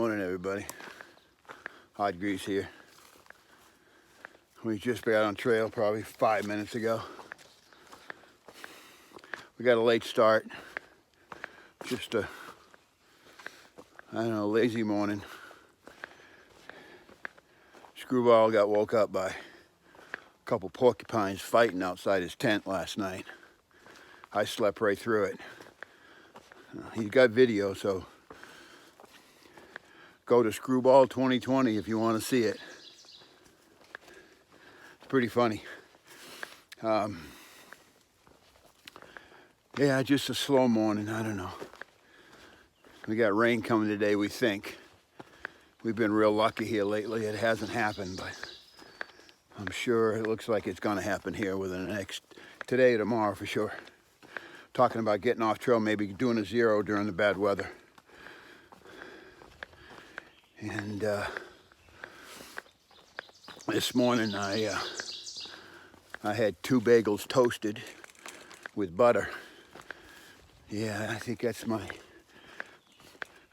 Morning, everybody. Hot Grease here. We just got on trail probably 5 minutes ago. We got a late start. Just a, lazy morning. Screwball got woke up by a couple porcupines fighting outside his tent last night. I slept right through it. He's got video, so go to Screwball 2020 if you want to see it. It's pretty funny. Yeah, just a slow morning. I don't know. We got rain coming today, we think. We've been real lucky here lately. It hasn't happened, but I'm sure it looks like it's going to happen here within the next today or tomorrow for sure. Talking about getting off trail, maybe doing a zero during the bad weather. And this morning I had 2 bagels toasted with butter. Yeah, I think that's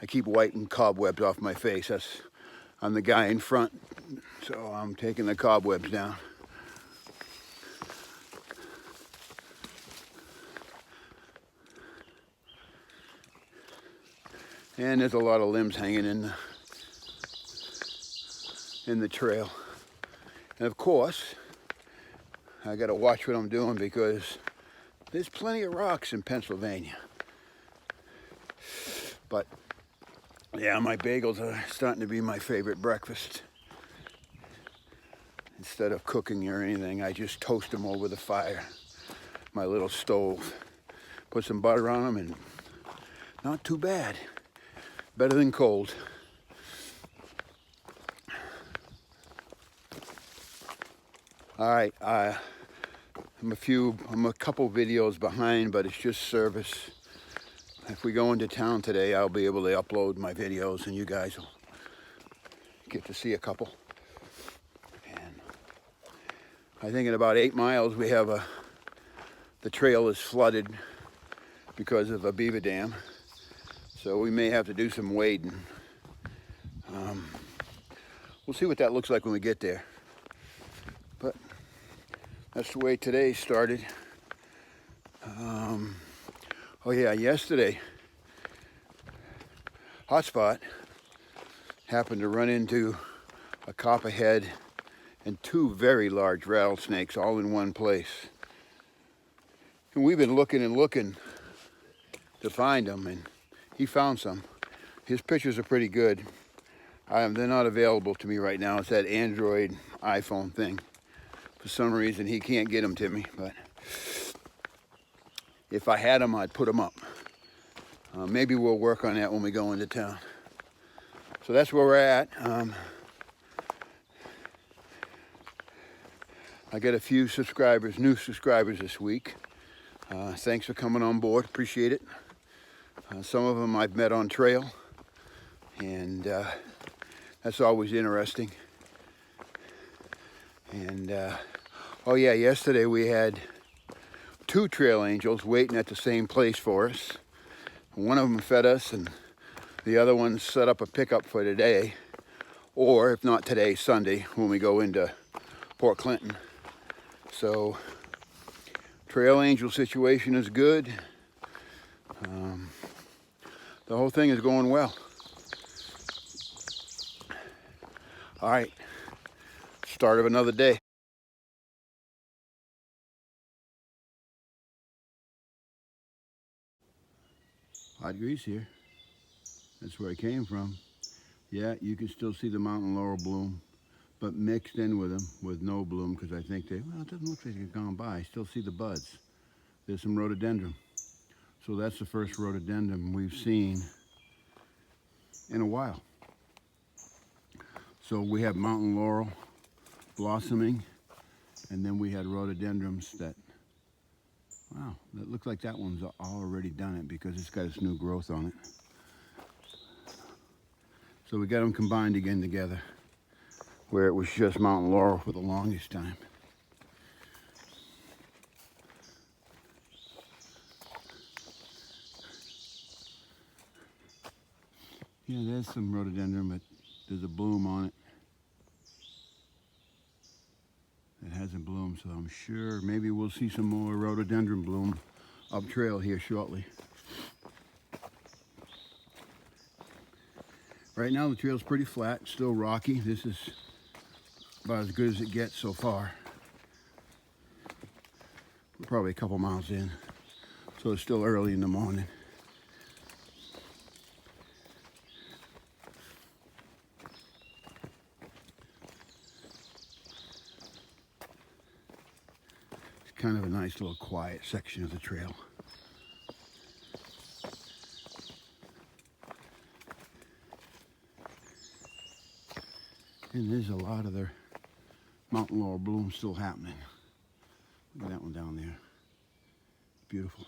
I keep wiping cobwebs off my face. I'm the guy in front, so I'm taking the cobwebs down. And there's a lot of limbs hanging in the trail. And of course, I gotta watch what I'm doing because there's plenty of rocks in Pennsylvania. But yeah, my bagels are starting to be my favorite breakfast. Instead of cooking or anything, I just toast them over the fire, my little stove. Put some butter on them and not too bad. Better than cold. All right, I'm a couple videos behind, but it's just service. If we go into town today, I'll be able to upload my videos and you guys will get to see a couple. And I think in about 8 miles we have the trail is flooded because of a beaver dam. So we may have to do some wading. We'll see what that looks like when we get there. But that's the way today started. Oh yeah, yesterday, Hotspot happened to run into a copperhead and 2 very large rattlesnakes all in one place. And we've been looking and looking to find them, and he found some. His pictures are pretty good. They're not available to me right now. It's that Android iPhone thing. For some reason, he can't get them to me, but if I had them, I'd put them up. Maybe we'll work on that when we go into town. So that's where we're at. I got a few new subscribers this week. Thanks for coming on board, appreciate it. Some of them I've met on trail, and that's always interesting. And oh yeah, yesterday we had 2 trail angels waiting at the same place for us. One of them fed us and the other one set up a pickup for today, or if not today, Sunday, when we go into Port Clinton. So trail angel situation is good. The whole thing is going well. All right, start of another day. Hot Grease here. That's where I came from. Yeah, you can still see the mountain laurel bloom, but mixed in with them with no bloom because I think it doesn't look like they've gone by. I still see the buds. There's some rhododendron. So that's the first rhododendron we've seen in a while. So we have mountain laurel blossoming, and then we had rhododendrons that looks like that one's already done it because it's got its new growth on it. So we got them combined again together, where it was just mountain laurel for the longest time. Yeah, there's some rhododendron, but there's a bloom on it. It hasn't bloomed, so I'm sure maybe we'll see some more rhododendron bloom up trail here shortly. Right now the trail's pretty flat, still rocky. This is about as good as it gets so far. We're probably a couple miles in, so it's still early in the morning. It's kind of a nice little quiet section of the trail. And there's a lot of their mountain laurel bloom still happening. Look at that one down there. Beautiful.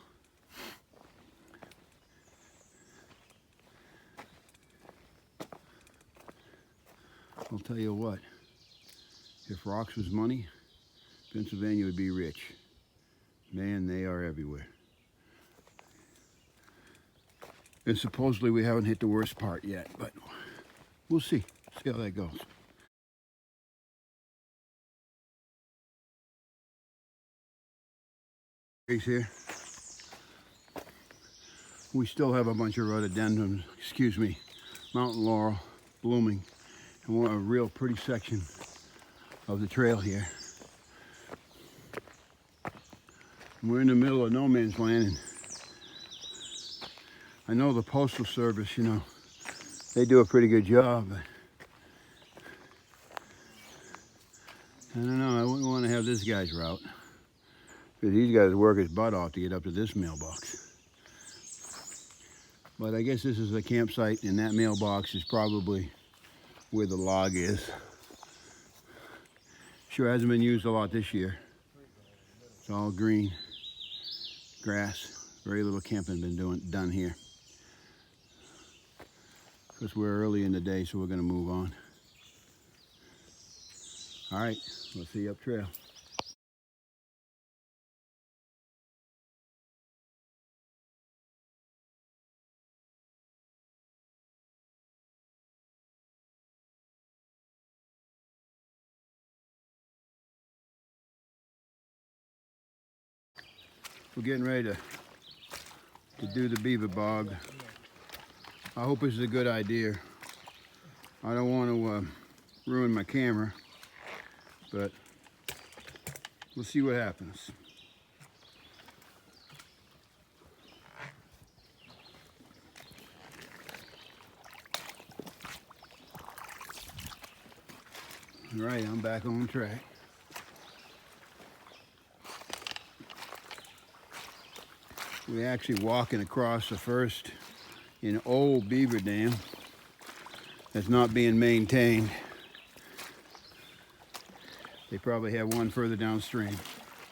I'll tell you what, if rocks was money, Pennsylvania would be rich. Man, they are everywhere. And supposedly we haven't hit the worst part yet, but we'll see. See how that goes. Here. We still have a bunch of rhododendrons, mountain laurel blooming. And we're a real pretty section of the trail here. We're in the middle of no man's land, and I know the Postal Service, you know, they do a pretty good job, but I don't know, I wouldn't want to have this guy's route, because these guys work his butt off to get up to this mailbox. But I guess this is a campsite, and that mailbox is probably where the log is. Sure hasn't been used a lot this year. It's all green grass. Very little camping been done here. Because we're early in the day, so we're going to move on. All right, we'll see you up trail. We're getting ready to do the beaver bog. I hope this is a good idea. I don't want to ruin my camera, but we'll see what happens. All right, I'm back on track. We're actually walking across the first an old beaver dam that's not being maintained. They probably have one further downstream.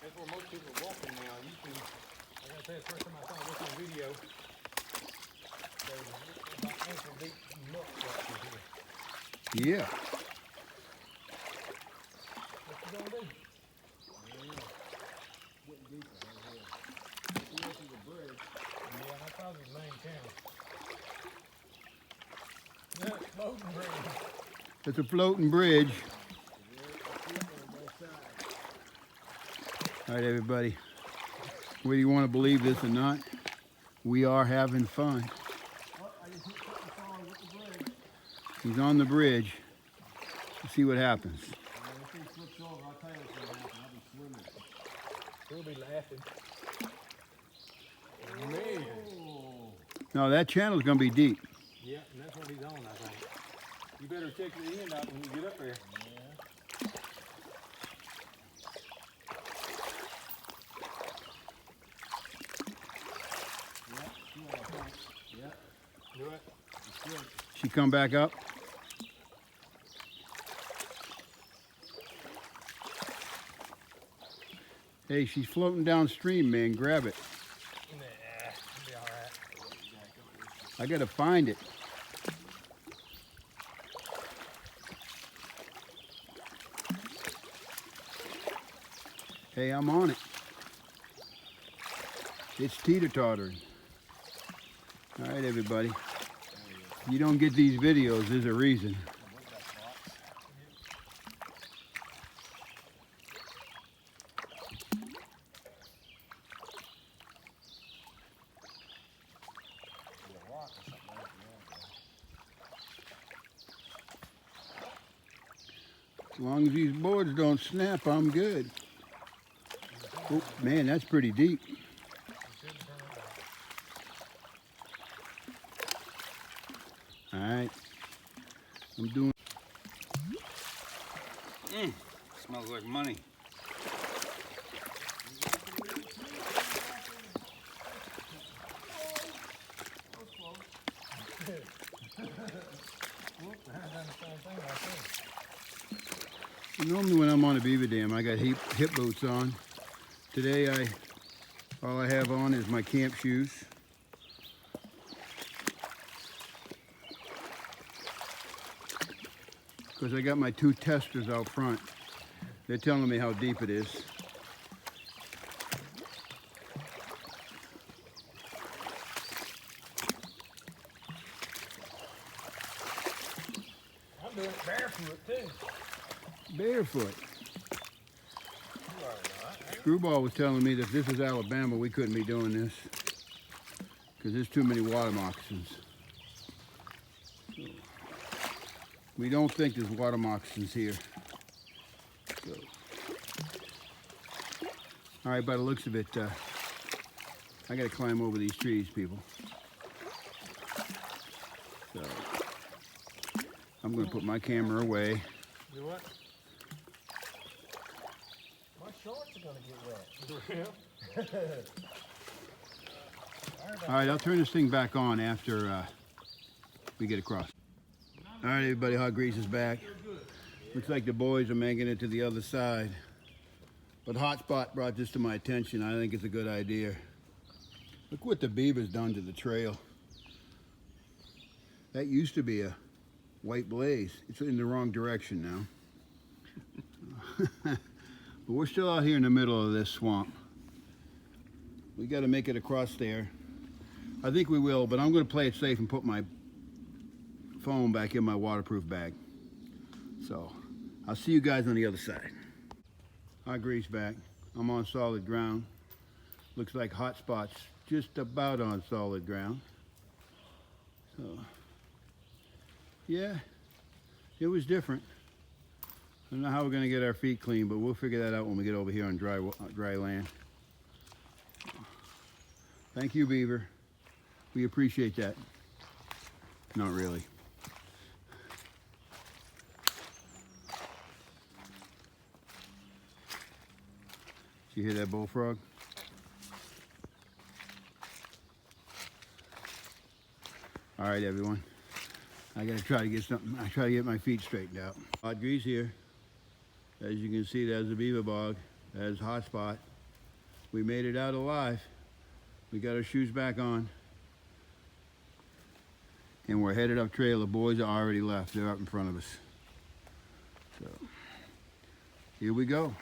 That's where most people are walking now. Usually, I gotta say, the first time I saw this on video, there was about ankle deep muck right through here. Yeah. What you gonna do? Getting deeper right here. See this is a bridge. Yeah, that's probably the main channel. Floating bridge. It's a floating bridge. All right, everybody. Whether you want to believe this or not, we are having fun. Oh, I just hit something solid with the bridge. He's on the bridge. Let's see what happens. If he flips over, I'll tell you what's gonna happen. I'll be swimming. He'll be laughing. Man. No, that channel's going to be deep. Yeah, and that's what he's on, I think. You better check the end out when you get up there. Yeah. Yeah. Do it. It's good. She come back up. Hey, she's floating downstream, man. Grab it. Nah, it'll be all right. I got to find it. Hey, I'm on it. It's teeter-tottering. All right, everybody. You don't get these videos, there's a reason. As long as these boards don't snap, I'm good. Oh, man, that's pretty deep. All right, I'm doing. Smells like money. Normally when I'm on a beaver dam, I got hip boots on. Today, all I have on is my camp shoes. Because I got my 2 testers out front. They're telling me how deep it is. I'm doing it barefoot too. Barefoot. Screwball was telling me that if this was Alabama, we couldn't be doing this. Because there's too many water moccasins. So, we don't think there's water moccasins here. So. All right, by the looks of it, I gotta climb over these trees, people. So, I'm gonna put my camera away. Do what? My shorts are gonna get wet. All right, I'll turn this thing back on after we get across. All right, everybody, Hot Grease is back. Looks like the boys are making it to the other side. But Hotspot brought this to my attention. I think it's a good idea. Look what the beaver's done to the trail. That used to be a white blaze. It's in the wrong direction now. But we're still out here in the middle of this swamp. We got to make it across there. I think we will, but I'm going to play it safe and put my phone back in my waterproof bag. So I'll see you guys on the other side. Hot Grease back. I'm on solid ground. Looks like Hotspot's just about on solid ground. So yeah, it was different. I don't know how we're going to get our feet clean, but we'll figure that out when we get over here on dry land. Thank you, Beaver. We appreciate that. Not really. Did you hear that bullfrog? All right, everyone. I gotta try to get something. I try to get my feet straightened out. Hot Grease here. As you can see, there's the beaver bog. There's Hotspot. We made it out alive. We got our shoes back on. And we're headed up trail. The boys are already left. They're up in front of us. So, here we go.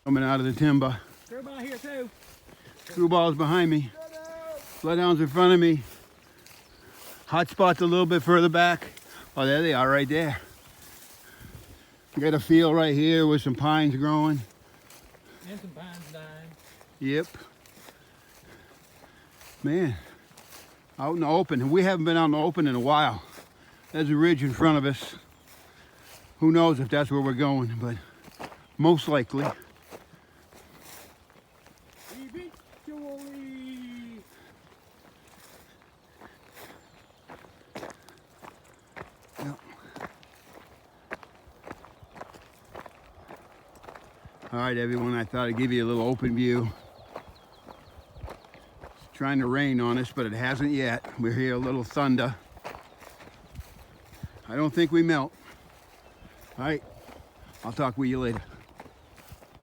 Coming out of the timber. Screwball here too. Screwball's behind me. Bloodhound's in front of me. Hotspot's a little bit further back. Oh, there they are right there. We got a field right here with some pines growing. And some pines dying. Yep. Man, out in the open. We haven't been out in the open in a while. There's a ridge in front of us. Who knows if that's where we're going, but most likely. All right, everyone, I thought I'd give you a little open view. It's trying to rain on us, but it hasn't yet. We're here a little thunder. I don't think we melt. All right, I'll talk with you later.